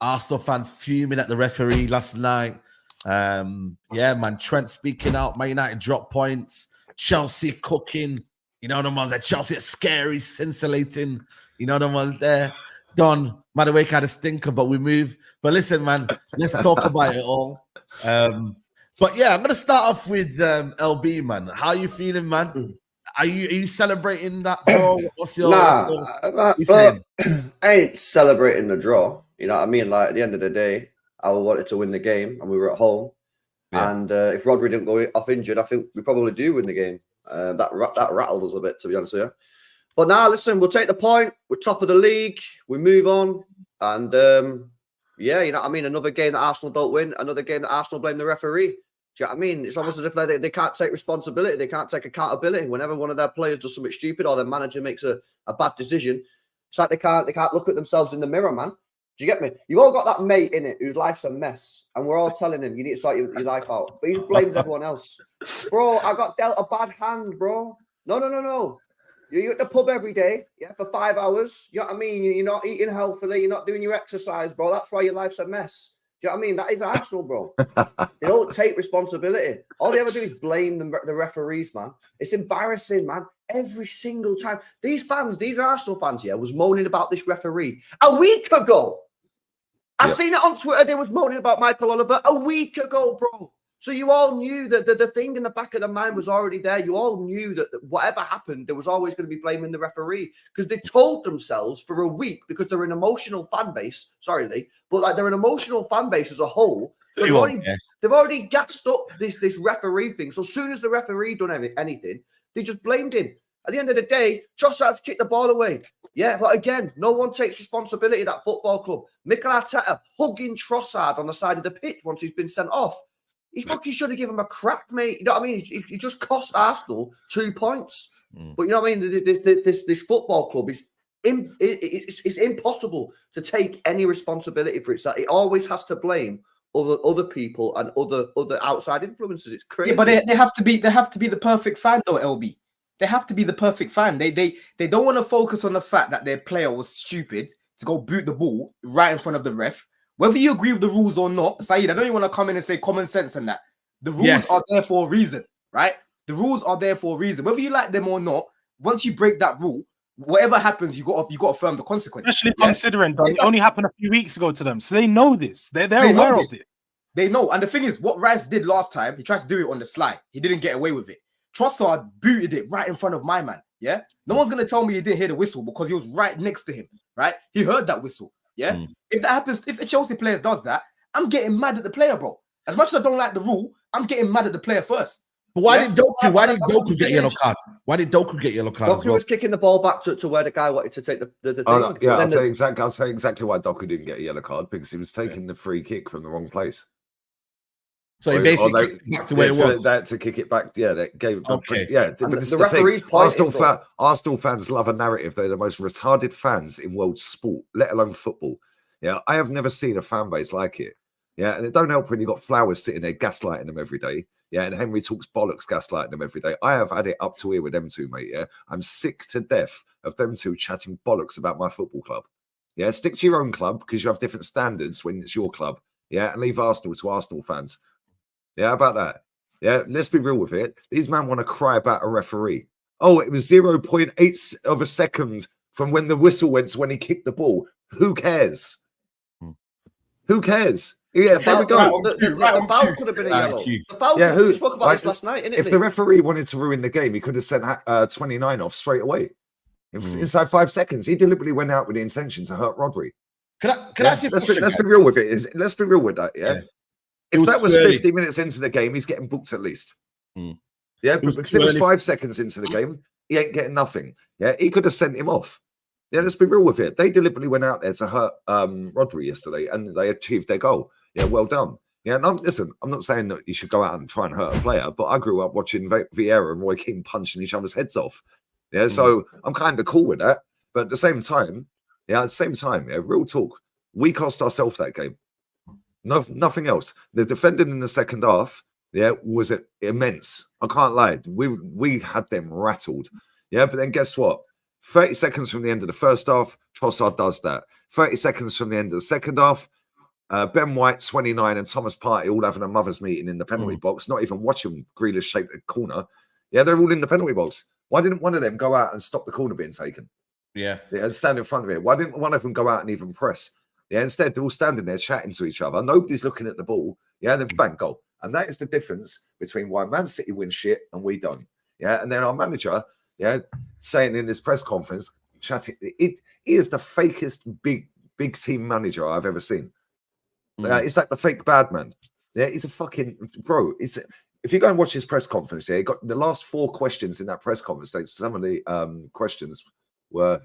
Arsenal fans fuming at the referee last night. Yeah, man. Trent speaking out. Man United drop points. Chelsea cooking. You know the ones that Chelsea are scary, scintillating. You know the ones there. Don, Madueke kind of stinker, but we move. But listen, man, let's talk about it all. But yeah, I'm gonna start off with LB, man. How are you feeling, man? Are you celebrating that draw? What's your I ain't celebrating the draw. You know what I mean? Like at the end of the day, I wanted to win the game, and we were at home. Yeah. And if Rodri didn't go off injured, I think we probably do win the game. That rattled us a bit, to be honest with you. But now, listen, we'll take the point. We're top of the league. We move on, and yeah, you know what I mean. Another game that Arsenal don't win. Another game that Arsenal blame the referee. Do you know what I mean? It's almost as if they can't take responsibility. They can't take accountability. Whenever one of their players does something stupid or their manager makes a bad decision, it's like they can't look at themselves in the mirror, man. Do you get me? You've all got that mate in it whose life's a mess, and we're all telling him you need to sort your life out. But he blames everyone else. Bro, I got dealt a bad hand, bro. No. You're at the pub every day, yeah, for 5 hours. You know what I mean? You're not eating healthily. You're not doing your exercise, bro. That's why your life's a mess. Do you know what I mean? That is Arsenal, bro. They don't take responsibility. All they ever do is blame the referees, man. It's embarrassing, man. Every single time. These Arsenal fans, yeah, was moaning about this referee a week ago. I seen it on Twitter. They was moaning about Michael Oliver a week ago, bro. So you all knew that the thing in the back of the mind was already there. You all knew that whatever happened, there was always going to be blaming the referee because they told themselves for a week because they're an emotional fan base. Sorry, Lee, but like they're an emotional fan base as a whole. So they've already gassed up this referee thing. So as soon as the referee done anything, they just blamed him. At the end of the day, Trossard's kicked the ball away. Yeah, but again, no one takes responsibility at that football club. Mikel Arteta hugging Trossard on the side of the pitch once he's been sent off. He fucking should have given him a crack, mate. You know what I mean? He just cost Arsenal 2 points. But you know what I mean? This football club is it's impossible to take any responsibility for it. So it always has to blame other people and other outside influences. It's crazy. Yeah, but they have to be the perfect fan, though, LB. They have to be the perfect fan. They don't want to focus on the fact that their player was stupid to go boot the ball right in front of the ref. Whether you agree with the rules or not, Saeed, I know you want to come in and say common sense and that. The rules are there for a reason, right? The rules are there for a reason. Whether you like them or not, once you break that rule, whatever happens, you got to firm the consequence. Especially considering that it only happened a few weeks ago to them, so they know this. They're aware of this. They know, and the thing is, what Rice did last time, he tried to do it on the sly. He didn't get away with it. Trossard booted it right in front of my man. Yeah, no one's gonna tell me he didn't hear the whistle because he was right next to him. Right, he heard that whistle. Yeah, if that happens, if the Chelsea player does that, I'm getting mad at the player, bro. As much as I don't like the rule, I'm getting mad at the player first. But why did Doku get yellow card? Why did Doku get yellow card? Doku was kicking the ball back to where the guy wanted to take the thing. I'll tell you exactly why Doku didn't get a yellow card, because he was taking the free kick from the wrong place. So he basically kicked it back to where it was. To kick it back, that gave. Okay. Yeah, but the referee's Arsenal fans love a narrative. They're the most retarded fans in world sport, let alone football. Yeah, I have never seen a fan base like it. Yeah, and it don't help when you got Flowers sitting there gaslighting them every day. Yeah, and Henry talks bollocks gaslighting them every day. I have had it up to here with them two, mate. Yeah, I'm sick to death of them two chatting bollocks about my football club. Yeah, stick to your own club because you have different standards when it's your club. Yeah, and leave Arsenal to Arsenal fans. Yeah, how about that? Yeah, let's be real with it. These men want to cry about a referee. Oh, it was 0.8 of a second from when the whistle went to when he kicked the ball. Who cares? Who cares? Yeah, there we go. The foul could have been a yellow. The foul. Yeah, we spoke about this last night. If the referee wanted to ruin the game, he could have sent 29 off straight away. Inside 5 seconds, he deliberately went out with the intention to hurt Rodri. Can I ask you a question? Let's be real with it. Let's be real with that. Yeah. If that was 50 minutes into the game, he's getting booked at least. Yeah, because it was 5 seconds into the game, he ain't getting nothing. Yeah, he could have sent him off. Yeah, let's be real with it. They deliberately went out there to hurt Rodri yesterday, and they achieved their goal. Yeah, well done. Yeah, listen, I'm not saying that you should go out and try and hurt a player, but I grew up watching Vieira and Roy Keane punching each other's heads off. Yeah, so I'm kind of cool with that. But at the same time, real talk, we cost ourselves that game. No, nothing else. The defending in the second half, was immense. I can't lie. We had them rattled. Yeah, but then guess what? 30 seconds from the end of the first half, Trossard does that. 30 seconds from the end of the second half, Ben White, 29, and Thomas Partey all having a mother's meeting in the penalty box, not even watching Grealish shape the corner. Yeah, they're all in the penalty box. Why didn't one of them go out and stop the corner being taken? Yeah, and stand in front of it. Why didn't one of them go out and even press? Yeah, instead they're all standing there chatting to each other. Nobody's looking at the ball. Yeah, then bang, goal. And that is the difference between why Man City win shit and we don't. Yeah, and then our manager, saying in this press conference, chatting, he is the fakest big team manager I've ever seen. It's like the fake bad man. Yeah, he's a fucking bro. If you go and watch his press conference, he got the last 4 questions in that press conference. Some of the questions were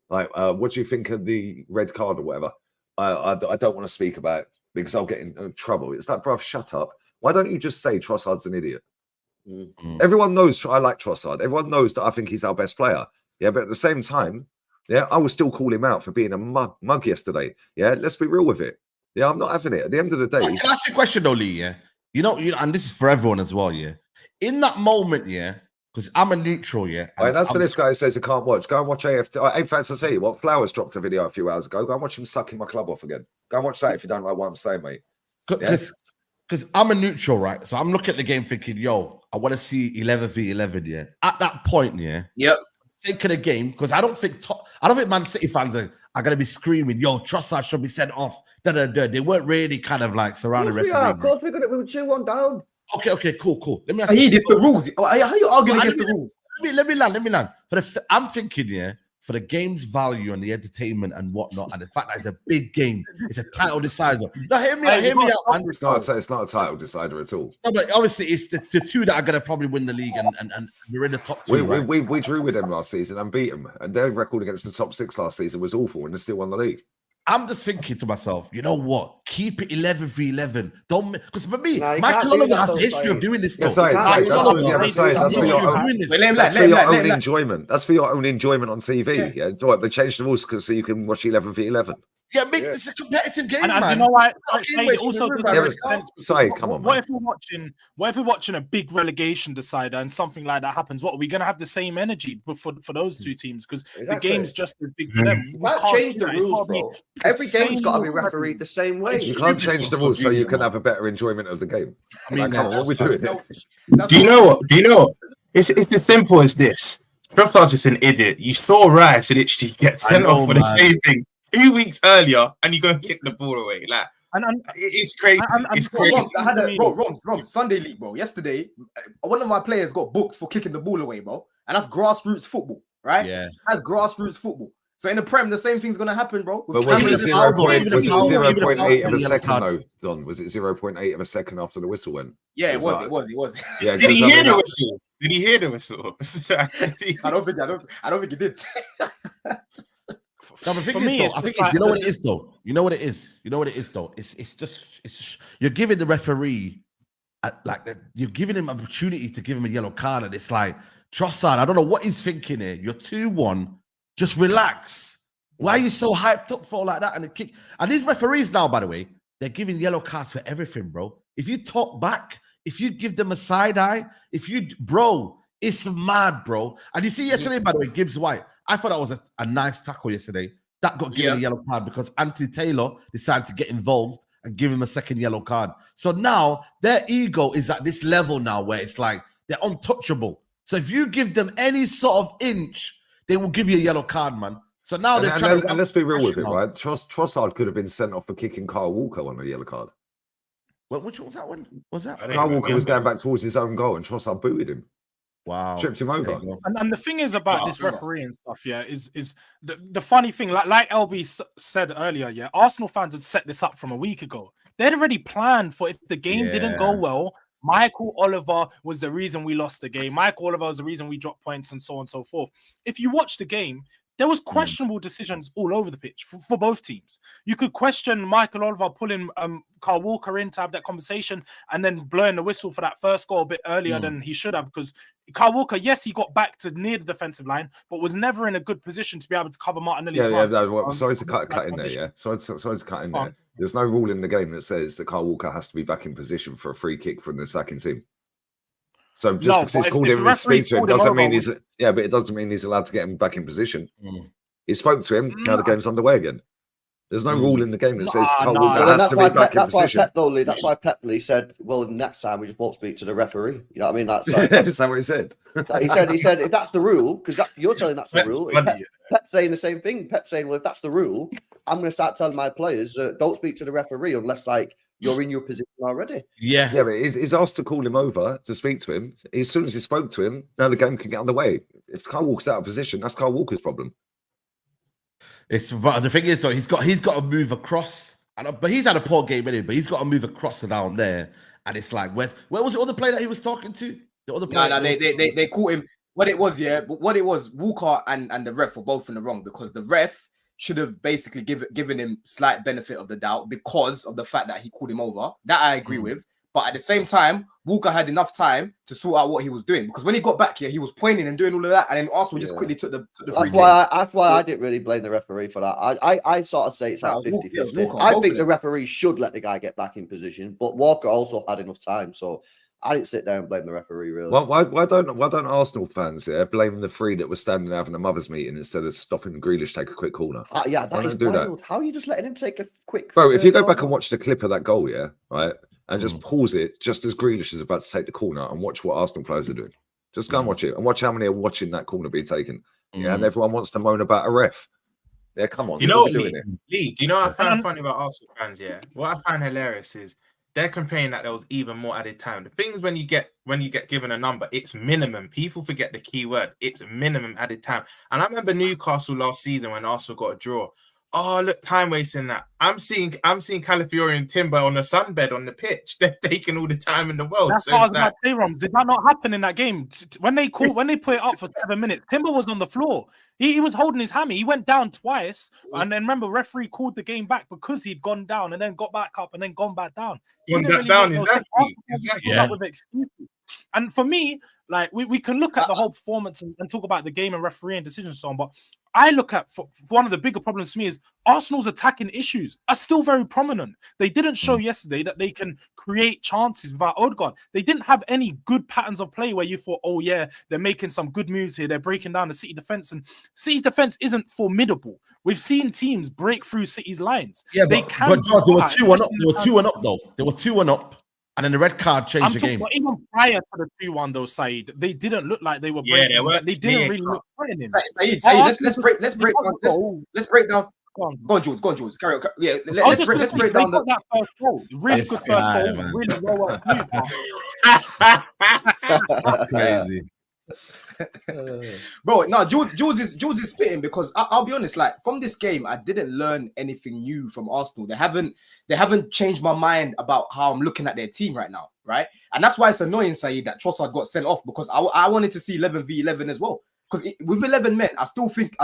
like, "What do you think of the red card or whatever?" I don't want to speak about it because I'll get in trouble. It's like, bruv, shut up. Why don't you just say Trossard's an idiot? Everyone knows I like Trossard. Everyone knows that I think he's our best player. Yeah, but at the same time, I will still call him out for being a mug yesterday. Yeah, let's be real with it. Yeah, I'm not having it. At the end of the day, can I ask you a question though, Lee? Yeah, you know, and this is for everyone as well. Yeah, in that moment, because I'm a neutral. Yeah, and that's for this guy who says he can't watch. Go and watch AFT. In fact, I'll tell you what. Flowers dropped a video a few hours ago. Go and watch him sucking my club off again. Go and watch that if you don't like what I'm saying, mate. Because I'm a neutral, right? So I'm looking at the game thinking, yo, I want to see 11v11. Yeah, at that point, think of the game, because I don't think Man City fans are going to be screaming, yo, Trossard should be sent off. They weren't really kind of like surrounding the referee. Of course, we were 2-1 down. Okay, cool. Let me ask it's the rules. How are you arguing against the rules? Let me land. I'm thinking, for the game's value and the entertainment and whatnot, and the fact that it's a big game, it's a title decider. No, hear me out. It's not a title decider at all. No, but obviously it's the 2 that are going to probably win the league, and we're in the top 2. We drew with them last season and beat them, and their record against the top 6 last season was awful, and they still won the league. I'm just thinking to myself, you know what? Keep it 11v11. Don't, because for me, Michael Oliver has a history of doing this. That's for your own enjoyment. That's for your own enjoyment on TV. Yeah, they changed the rules so you can watch 11v11. Yeah, make this a competitive game, man. And you know what? Come on. What if we're watching a big relegation decider and something like that happens? What, are we going to have the same energy for those 2 teams? Because the game's just as big to them. You can't change the rules, bro. Every game's got to be refereed the same way. You can't change the rules so you can have a better enjoyment of the game. I mean, what are we doing? Do you know what? It's as simple as this. Trossard's just an idiot. You saw Rice literally get sent off for the same thing 2 weeks earlier, and you go and kick the ball away. Like, and it's crazy. It's crazy. I had a Sunday league, bro. Yesterday, one of my players got booked for kicking the ball away, bro. And that's grassroots football, right? Yeah, that's grassroots football. So in the Prem, the same thing's gonna happen, bro. But was it 0.8 of a second though, Don? Was it 0.8 of a second after the whistle went? Yeah, it was. Yeah, did he hear the whistle? Did he hear the whistle? I don't think he did. No, the thing is, I think you know what it is, though. You know what it is, though. It's just you're giving the referee you're giving him an opportunity to give him a yellow card, and it's like Trossard. I don't know what he's thinking here. You're 2-1. Just relax. Why are you so hyped up for like that? And the kick. And these referees now, by the way, they're giving yellow cards for everything, bro. If you talk back, if you give them a side eye, it's mad, bro. And you see yesterday, by the way, Gibbs White. I thought that was a nice tackle yesterday. That got given a yellow card because Anthony Taylor decided to get involved and give him a second yellow card. So now their ego is at this level now where it's like they're untouchable. So if you give them any sort of inch, they will give you a yellow card, man. So now they're trying to... And let's be real with it, right? Trossard could have been sent off for kicking Kyle Walker on a yellow card. Well, which was that one? Was that? Kyle Walker was going back towards his own goal and Trossard booted him. Wow. Tripped him over. And the thing is about this referee and stuff, is the funny thing, like LB said earlier, Arsenal fans had set this up from a week ago. They'd already planned for if the game didn't go well, Michael Oliver was the reason we lost the game. Michael Oliver was the reason we dropped points and so on and so forth. If you watch the game, there was questionable decisions all over the pitch for both teams. You could question Michael Oliver pulling Kyle Walker in to have that conversation and then blowing the whistle for that first goal a bit earlier than he should have, because Kyle Walker, yes, he got back to near the defensive line, but was never in a good position to be able to cover Martinelli's sorry to cut in there, Sorry to cut in there. There's no rule in the game that says that Kyle Walker has to be back in position for a free kick from the attacking team. So just because it's called him and speak to him doesn't mean but it doesn't mean he's allowed to get him back in position. He spoke to him, now the game's underway again. There's no rule in the game that says Kyle nah, Walker Well, has to be back in position. That's why Pep Lee said, "Well, next time we just won't speak to the referee." You know what I mean? That's Is that what he said? he said if that's the rule, because you're telling that's the That's rule. funny. Pep's saying the same thing. Pep's saying, "Well, if that's the rule, I'm going to start telling my players don't speak to the referee unless like you're in your position already." Yeah. Yeah, but he's asked to call him over to speak to him. As soon as he spoke to him, now the game can get underway. If Kyle Walker's out of position, that's Kyle Walker's problem. But the thing is, though, he's got to move across. But he's had a poor game anyway. But he's got to move across and down there. And it's like, where was the other player that he was talking to? The other player. No, they caught him. What it was, Walker and the ref were both in the wrong because the ref should have basically given him slight benefit of the doubt because of the fact that he called him over. That I agree with. But at the same time, Walker had enough time to sort out what he was doing because when he got back here, he was pointing and doing all of that, and then Arsenal just quickly took the free kick. That's why I didn't really blame the referee for that. I sort of say it's at 50-50. I think the referee should let the guy get back in position, but Walker also had enough time, so I didn't sit there and blame the referee. Really, why don't Arsenal fans blame the three that were standing having a mothers meeting instead of stopping Grealish take a quick corner? Yeah, that is wild. How are you just letting him take a quick? Bro, if you go back and watch the clip of that goal, right. And just pause it just as Grealish is about to take the corner and watch what Arsenal players are doing. Just go and watch it and watch how many are watching that corner be taken. Yeah, and everyone wants to moan about a ref. Yeah, come on. You know what, Lee, do you know what I find funny about Arsenal fans? Yeah, what I find hilarious is they're complaining that there was even more added time. The thing is, when you get given a number, it's minimum. People forget the key word. It's minimum added time. And I remember Newcastle last season when Arsenal got a draw. Oh, look, time wasting that. I'm seeing Calafiori and Timber on the sunbed on the pitch. They're taking all the time in the world. That's what I was about to say, Roms. Did that not happen in that game? When they put it up for 7 minutes, Timber was on the floor. He was holding his hammy. He went down twice. And then remember, referee called the game back because he'd gone down and then got back up and then gone back down. Exactly. With excuses. And for me, like we can look at the whole performance and talk about the game and refereeing decisions and so on, but I look at for one of the bigger problems for me is Arsenal's attacking issues are still very prominent. They didn't show yesterday that they can create chances without Odegaard. They didn't have any good patterns of play where you thought, oh yeah, they're making some good moves here. They're breaking down the City defense, and City's defense isn't formidable. We've seen teams break through City's lines. Yeah, but George, they were 2-1 up. They were 2-1 up though. They were 2-1 up. And then the red card changed the game. Even prior to the 2-1 though, Saeed, they didn't look like they were breaking. They didn't really look threatening. Saeed, let's break down. Go on, Jules. Carry on. Yeah, let's break down that first goal. Really good first goal. Man. Really well worked move. That's crazy. Bro, no, Jules is spitting because I'll be honest, like from this game, I didn't learn anything new from Arsenal. They haven't changed my mind about how I'm looking at their team right now, right? And that's why it's annoying, Saeed, that Trossard got sent off because I wanted to see 11v11 as well. Because with 11 men, I still think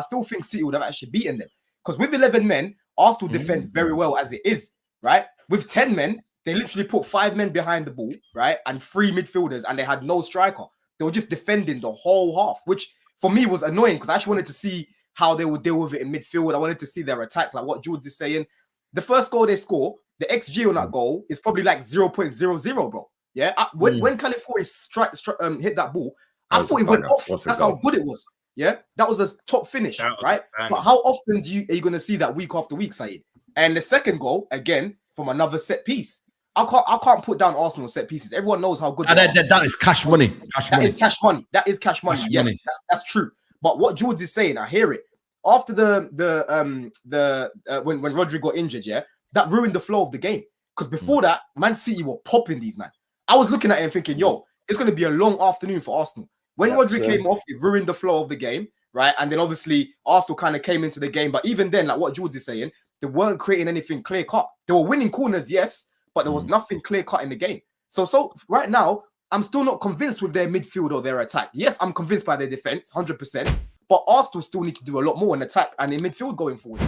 City would have actually beaten them. Because with 11 men, Arsenal defend very well as it is, right? With 10 men, they literally put 5 men behind the ball, right? And 3 midfielders, and they had no striker. They were just defending the whole half, which for me was annoying because I actually wanted to see how they would deal with it in midfield. I wanted to see their attack, like what George is saying. The first goal they score, the XG on that goal is probably like 0.00, bro. Yeah, when Calafiori hit that ball, I thought it went off. That's how good it was. Yeah, that was a top finish, right? But how often are you going to see that week after week, Saeed? And the second goal, again, from another set piece. I can't put down Arsenal set pieces. Everyone knows how good that is cash money. That is cash money. Yes, that's true. But what George is saying, I hear it. After when Rodri got injured, yeah, that ruined the flow of the game. Because before that, Man City were popping these, man. I was looking at it and thinking, yo, it's going to be a long afternoon for Arsenal. When Rodri came off, it ruined the flow of the game, right? And then obviously Arsenal kind of came into the game. But even then, like what George is saying, they weren't creating anything clear cut. They were winning corners, yes, but there was nothing clear cut in the game. So right now, I'm still not convinced with their midfield or their attack. Yes, I'm convinced by their defense, 100%. But Arsenal still need to do a lot more in attack and in midfield going forward.